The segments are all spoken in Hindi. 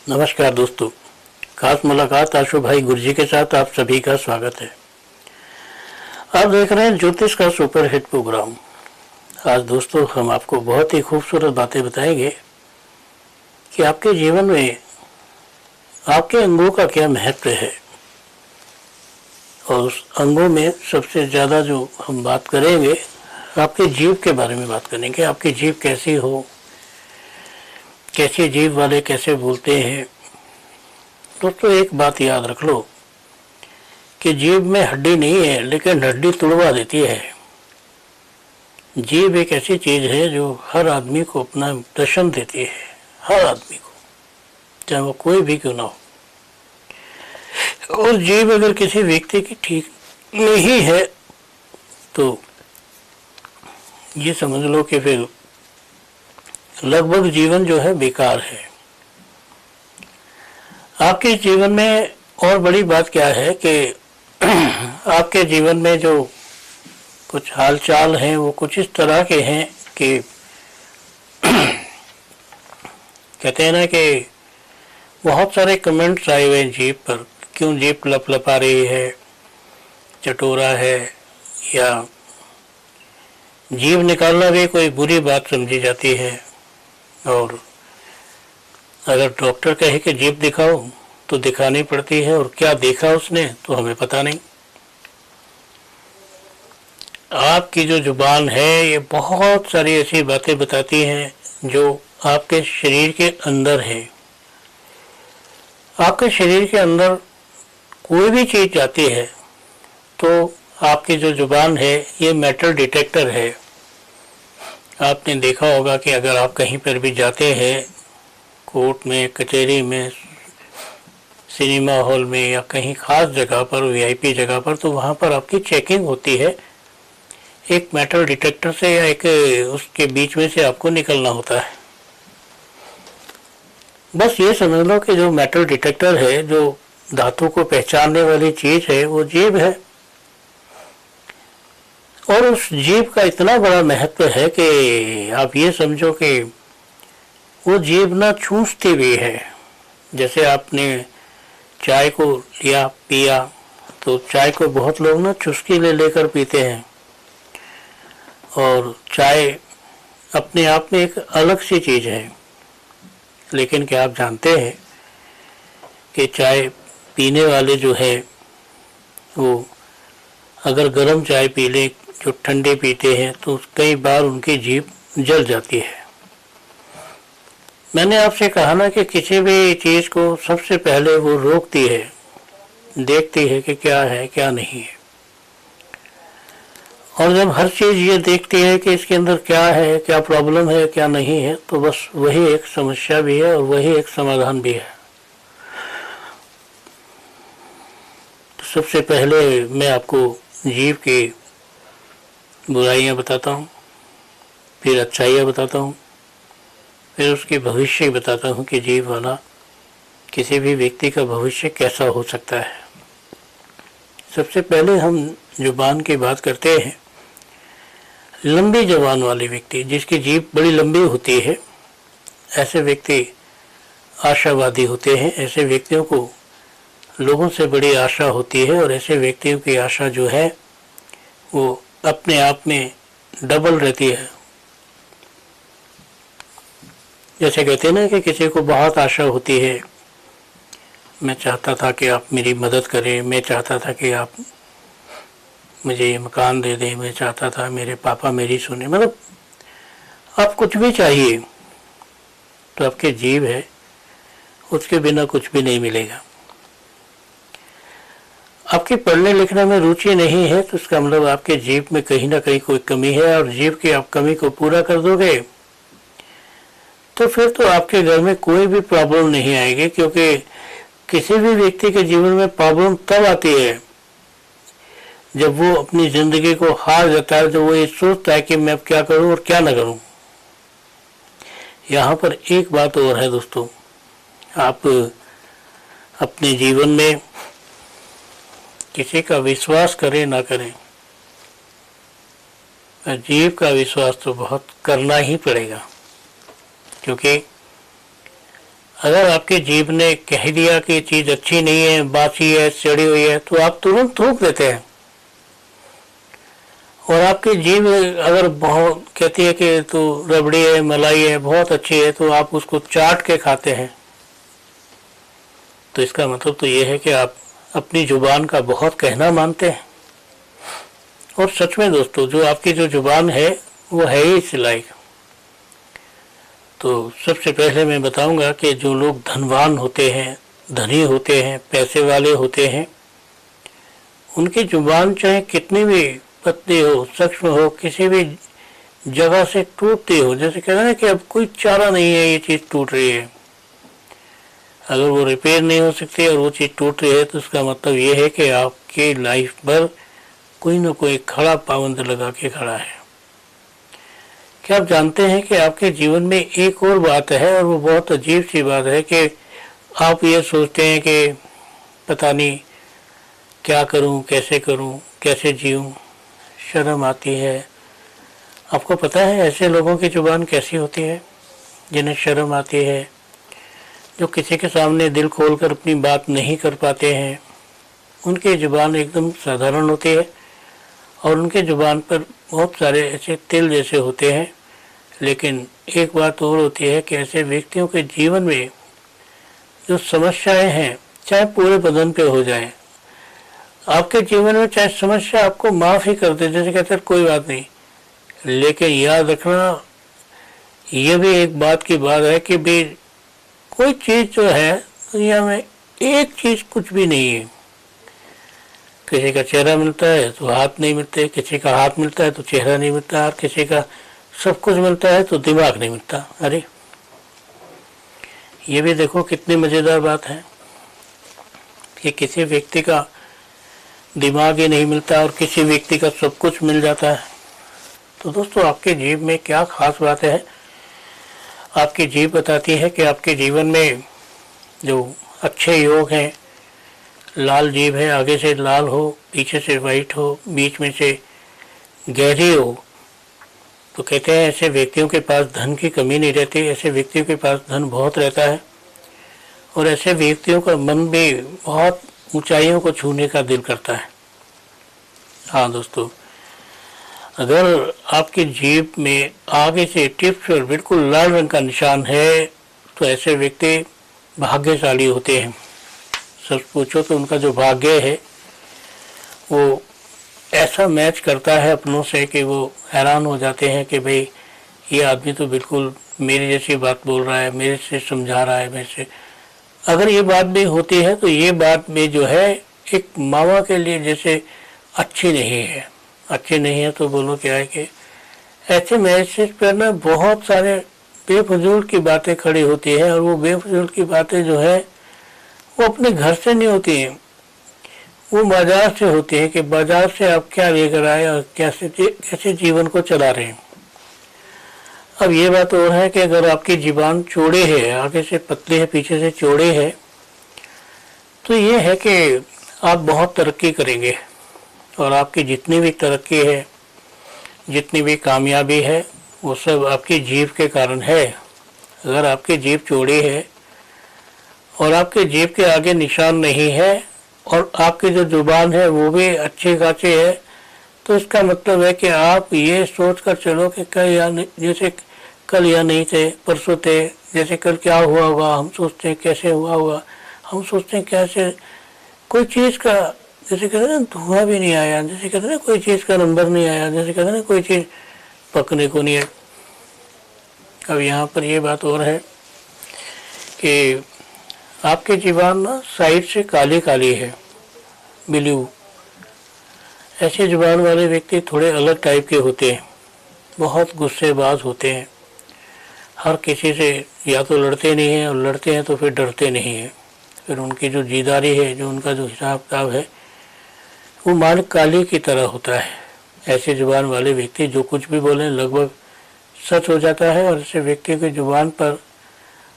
नमस्कार दोस्तों, खास मुलाकात आशु भाई गुरजी के साथ आप सभी का स्वागत है। आप देख रहे हैं ज्योतिष का सुपर हिट प्रोग्राम। आज दोस्तों हम आपको बहुत ही खूबसूरत बातें बताएंगे कि आपके जीवन में आपके अंगों का क्या महत्व है, और उस अंगों में सबसे ज़्यादा जो हम बात करेंगे आपके जीव के बारे में बात करेंगे। आपकी जीव कैसी हो, कैसे जीव वाले कैसे बोलते हैं। दोस्तों एक बात याद रख लो कि जीभ में हड्डी नहीं है, लेकिन हड्डी तुड़वा देती है। जीभ एक ऐसी चीज है जो हर आदमी को अपना दर्शन देती है, हर आदमी को, चाहे वो कोई भी क्यों ना हो। और जीभ अगर किसी व्यक्ति की ठीक नहीं है तो ये समझ लो कि फिर लगभग जीवन जो है बेकार है। आपके जीवन में और बड़ी बात क्या है कि आपके जीवन में जो कुछ हालचाल हैं वो कुछ इस तरह के हैं कि कहते हैं ना कि बहुत सारे कमेंट्स आए हुए हैं जीभ पर, क्यों जीभ लपलपा रही है, चटोरा है, या जीभ निकालना भी कोई बुरी बात समझी जाती है। और अगर डॉक्टर कहे कि जीभ दिखाओ तो दिखानी पड़ती है, और क्या देखा उसने तो हमें पता नहीं। आपकी जो जुबान है ये बहुत सारी ऐसी बातें बताती हैं जो आपके शरीर के अंदर है। आपके शरीर के अंदर कोई भी चीज जाती है तो आपकी जो जुबान है ये मेटल डिटेक्टर है। आपने देखा होगा कि अगर आप कहीं पर भी जाते हैं, कोर्ट में, कचहरी में, सिनेमा हॉल में या कहीं खास जगह पर, वीआईपी जगह पर, तो वहाँ पर आपकी चेकिंग होती है एक मेटल डिटेक्टर से, या एक उसके बीच में से आपको निकलना होता है। बस ये समझ लो कि जो मेटल डिटेक्टर है, जो धातु को पहचानने वाली चीज है, वो जीभ है। और उस जीभ का इतना बड़ा महत्व है कि आप ये समझो कि वो जीभ ना चूसती भी है। जैसे आपने चाय को लिया, पिया, तो चाय को बहुत लोग ना चुस्की ले लेकर पीते हैं, और चाय अपने आप में एक अलग सी चीज है। लेकिन क्या आप जानते हैं कि चाय पीने वाले जो है वो अगर गर्म चाय पी ले, जो ठंडे पीते हैं, तो कई बार उनकी जीभ जल जाती है। मैंने आपसे कहा ना कि किसी भी चीज को सबसे पहले वो रोकती है, देखती है कि क्या है क्या नहीं है। और जब हर चीज ये देखती है कि इसके अंदर क्या है, क्या प्रॉब्लम है, क्या नहीं है, तो बस वही एक समस्या भी है और वही एक समाधान भी है। तो सबसे पहले मैं आपको जीव की बुराइयां बताता हूँ, फिर अच्छाइयाँ बताता हूँ, फिर उसके भविष्य बताता हूँ कि जीव वाला किसी भी व्यक्ति का भविष्य कैसा हो सकता है। सबसे पहले हम जुबान की बात करते हैं। लंबी जुबान वाले व्यक्ति, जिसकी जीभ बड़ी लंबी होती है, ऐसे व्यक्ति आशावादी होते हैं। ऐसे व्यक्तियों को लोगों से बड़ी आशा होती है, और ऐसे व्यक्तियों की आशा जो है वो अपने आप में डबल रहती है। जैसे कहते हैं ना कि किसी को बहुत आशा होती है, मैं चाहता था कि आप मेरी मदद करें, मैं चाहता था कि आप मुझे ये मकान दे दें, मैं चाहता था मेरे पापा मेरी सुने, मतलब आप कुछ भी चाहिए तो आपके जीव है, उसके बिना कुछ भी नहीं मिलेगा। आपकी पढ़ने लिखने में रुचि नहीं है तो उसका मतलब आपके जीभ में कहीं ना कहीं कोई कमी है, और जीभ की आप कमी को पूरा कर दोगे तो फिर तो आपके घर में कोई भी प्रॉब्लम नहीं आएगी। क्योंकि किसी भी व्यक्ति के जीवन में प्रॉब्लम तब आती है जब वो अपनी जिंदगी को हार जाता है, तो वो ये सोचता है कि मैं अब क्या करूं और क्या ना करूं। यहाँ पर एक बात और है दोस्तों, आप अपने जीवन में किसी का विश्वास करें ना करें, जीव का विश्वास तो बहुत करना ही पड़ेगा। क्योंकि अगर आपकी जीभ ने कह दिया कि चीज़ अच्छी नहीं है, बासी है, सड़ी हुई है, तो आप तुरंत थूक देते हैं। और आपकी जीभ अगर बहुत कहती है कि तो रबड़ी है, मलाई है, बहुत अच्छी है, तो आप उसको चाट के खाते हैं। तो इसका मतलब तो ये है कि आप अपनी जुबान का बहुत कहना मानते हैं। और सच में दोस्तों, जो आपकी जो जुबान है वो है ही इस लायक। तो सबसे पहले मैं बताऊंगा कि जो लोग धनवान होते हैं, धनी होते हैं, पैसे वाले होते हैं, उनकी जुबान चाहे कितनी भी पतली हो, सूक्ष्म हो, किसी भी जगह से टूटती हो, जैसे कहते हैं ना कि अब कोई चारा नहीं है, ये चीज़ टूट रही है, अगर वो रिपेयर नहीं हो सकती और वो चीज़ टूट रही है, तो उसका मतलब ये है कि आपकी लाइफ पर कोई ना कोई खड़ा पाबंद लगा के खड़ा है। क्या आप जानते हैं कि आपके जीवन में एक और बात है, और वो बहुत अजीब सी बात है कि आप ये सोचते हैं कि पता नहीं क्या करूं, कैसे जीऊं, शर्म आती है। आपको पता है ऐसे लोगों की जुबान कैसी होती है, जिन्हें शर्म आती है, जो किसी के सामने दिल खोलकर अपनी बात नहीं कर पाते हैं। उनकी जुबान एकदम साधारण होती है और उनके जुबान पर बहुत सारे ऐसे तिल जैसे होते हैं। लेकिन एक बात और होती है कि ऐसे व्यक्तियों के जीवन में जो समस्याएं हैं, चाहे पूरे बदन पे हो जाए, आपके जीवन में चाहे समस्या आपको माफ़ ही कर दे, जैसे कहते हैं कोई बात नहीं, लेकिन याद रखना ये भी एक बात की बात है कि भाई कोई चीज़ जो है दुनिया में, एक चीज़ कुछ भी नहीं है। किसी का चेहरा मिलता है तो हाथ नहीं मिलते, किसी का हाथ मिलता है तो चेहरा नहीं मिलता, और किसी का सब कुछ मिलता है तो दिमाग नहीं मिलता। अरे ये भी देखो कितनी मज़ेदार बात है कि किसी व्यक्ति का दिमाग ही नहीं मिलता और किसी व्यक्ति का सब कुछ मिल जाता है। तो दोस्तों, आपके जीवन में क्या खास बात है? आपकी जीभ बताती है कि आपके जीवन में जो अच्छे योग हैं, लाल जीभ है, आगे से लाल हो, पीछे से वाइट हो, बीच में से गहरी हो, तो कहते हैं ऐसे व्यक्तियों के पास धन की कमी नहीं रहती, ऐसे व्यक्तियों के पास धन बहुत रहता है, और ऐसे व्यक्तियों का मन भी बहुत ऊंचाइयों को छूने का दिल करता है। हाँ दोस्तों, अगर आपकी जीभ में आगे से टिप्स और बिल्कुल लाल रंग का निशान है, तो ऐसे व्यक्ति भाग्यशाली होते हैं। सच पूछो तो उनका जो भाग्य है वो ऐसा मैच करता है अपनों से कि वो हैरान हो जाते हैं कि भाई ये आदमी तो बिल्कुल मेरी जैसी बात बोल रहा है, मेरे से समझा रहा है, मेरे से। अगर ये बात भी होती है तो ये बात भी जो है एक मामा के लिए जैसे अच्छी नहीं है। अच्छी नहीं है तो बोलो क्या है कि ऐसे मैसेज पर ना बहुत सारे बेफजूल की बातें खड़ी होती है, और वो बेफजूल की बातें जो है वो अपने घर से नहीं होती हैं, वो बाजार से होती है कि बाजार से आप क्या लेकर आए और कैसे जीवन को चला रहे हैं। अब ये बात और है कि अगर आपकी जीबान चौड़ी है, आगे से पतली है, पीछे से चौड़ी है, तो ये है कि आप बहुत तरक्की करेंगे, और आपकी जितनी भी तरक्की है, जितनी भी कामयाबी है, वो सब आपकी जीभ के कारण है। अगर आपकी जीभ चौड़ी है और आपके जीभ के आगे निशान नहीं है, और आपकी जो जुबान है वो भी अच्छी खासी है, तो इसका मतलब है कि आप ये सोच कर चलो कि जैसे कल या नहीं थे, परसों थे, जैसे कल क्या हुआ होगा हम सोचते हैं, कैसे हुआ होगा हम सोचते हैं, कैसे कोई चीज़ का जैसे कहते हैं ना धुआं भी नहीं आया, जैसे कहते हैं ना कोई चीज़ का नंबर नहीं आया, जैसे कहते हैं ना कोई चीज़ पकने को नहीं है। अब यहाँ पर ये बात और है कि आपकी जीवान ना साइड से काली काली है, ब्लू। ऐसे जुबान वाले व्यक्ति थोड़े अलग टाइप के होते हैं, बहुत गुस्सेबाज होते हैं, हर किसी से या तो लड़ते नहीं हैं, और लड़ते हैं तो फिर डरते नहीं हैं। फिर उनकी जो जीदारी है, जो उनका जो हिसाब किताब है, वो माल काली की तरह होता है। ऐसे जुबान वाले व्यक्ति जो कुछ भी बोलें लगभग सच हो जाता है, और ऐसे व्यक्ति की जुबान पर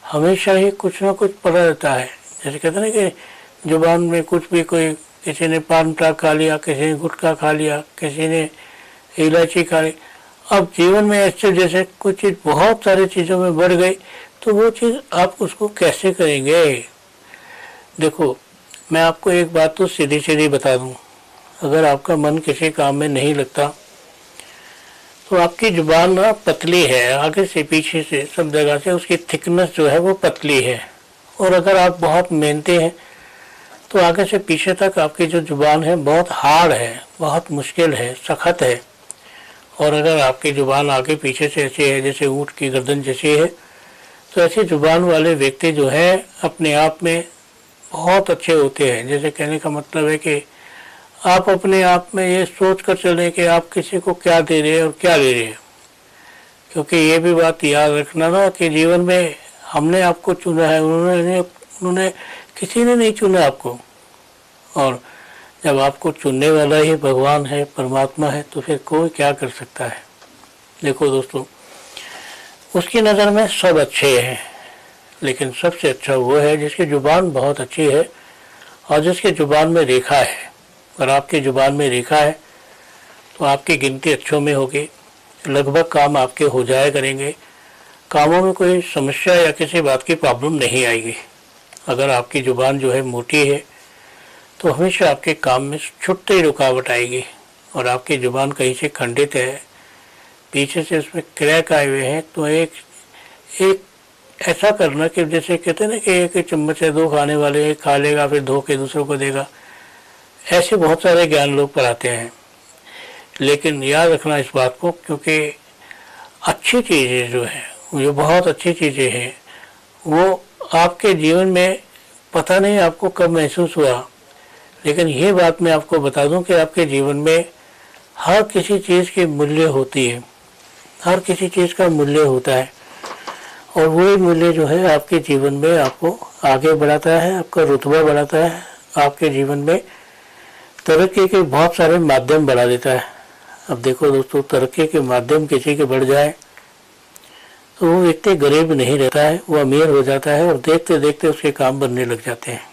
हमेशा ही कुछ ना कुछ पड़ा रहता है। जैसे कहते हैं ना कि जुबान में कुछ भी, कोई किसी ने पान टाक खा लिया, किसी ने गुटखा खा लिया, किसी ने इलायची खा ली। अब जीवन में ऐसे जैसे कुछ चीज़ बहुत सारी चीज़ों में बढ़ गई, तो वो चीज़ आप उसको कैसे करेंगे? देखो, मैं आपको एक बात तो सीधी सीधी बता दूं, अगर आपका मन किसी काम में नहीं लगता तो आपकी जुबान ना पतली है, आगे से पीछे से सब जगह से उसकी थिकनेस जो है वो पतली है। और अगर आप बहुत मेहनती हैं तो आगे से पीछे तक आपकी जो जुबान है बहुत हार्ड है, बहुत मुश्किल है, सख्त है। और अगर आपकी जुबान आगे पीछे से ऐसी है जैसे ऊँट की गर्दन जैसी है, तो ऐसी जुबान वाले व्यक्ति जो है अपने आप में बहुत अच्छे होते हैं। जैसे कहने का मतलब है कि आप अपने आप में ये सोच कर चलें कि आप किसी को क्या दे रहे हैं और क्या ले रहे हैं। क्योंकि ये भी बात याद रखना ना कि जीवन में हमने आपको चुना है, उन्होंने किसी ने नहीं चुना आपको। और जब आपको चुनने वाला ही भगवान है, परमात्मा है, तो फिर कोई क्या कर सकता है। देखो दोस्तों, उसकी नज़र में सब अच्छे हैं, लेकिन सबसे अच्छा वो है जिसकी जुबान बहुत अच्छी है और जिसकी जुबान में रेखा है। अगर आपकी जुबान में रेखा है तो आपकी गिनती अच्छों में होगी, लगभग काम आपके हो जाया करेंगे, कामों में कोई समस्या या किसी बात की प्रॉब्लम नहीं आएगी। अगर आपकी जुबान जो है मोटी है तो हमेशा आपके काम में छुट्टी ही रुकावट आएगी। और आपकी जुबान कहीं से खंडित है, पीछे से उसमें क्रैक आए हुए हैं, तो एक ऐसा करना कि जैसे कहते हैं ना कि एक चम्मच है, दो खाने वाले, एक खा लेगा फिर धो के दूसरों को देगा। ऐसे बहुत सारे ज्ञान लोग पढ़ाते हैं, लेकिन याद रखना इस बात को, क्योंकि अच्छी चीज़ें जो है, जो बहुत अच्छी चीज़ें हैं, वो आपके जीवन में पता नहीं आपको कब महसूस हुआ, लेकिन ये बात मैं आपको बता दूं कि आपके जीवन में हर किसी चीज़ की मूल्य होती है, हर किसी चीज़ का मूल्य होता है। और वही मूल्य जो है आपके जीवन में आपको आगे बढ़ाता है, आपका रुतबा बढ़ाता है, आपके जीवन में तरक्की के बहुत सारे माध्यम बढ़ा देता है। अब देखो दोस्तों, तरक्की के माध्यम किसी के बढ़ जाए तो वो व्यक्ति गरीब नहीं रहता है, वो अमीर हो जाता है और देखते देखते उसके काम बनने लग जाते हैं।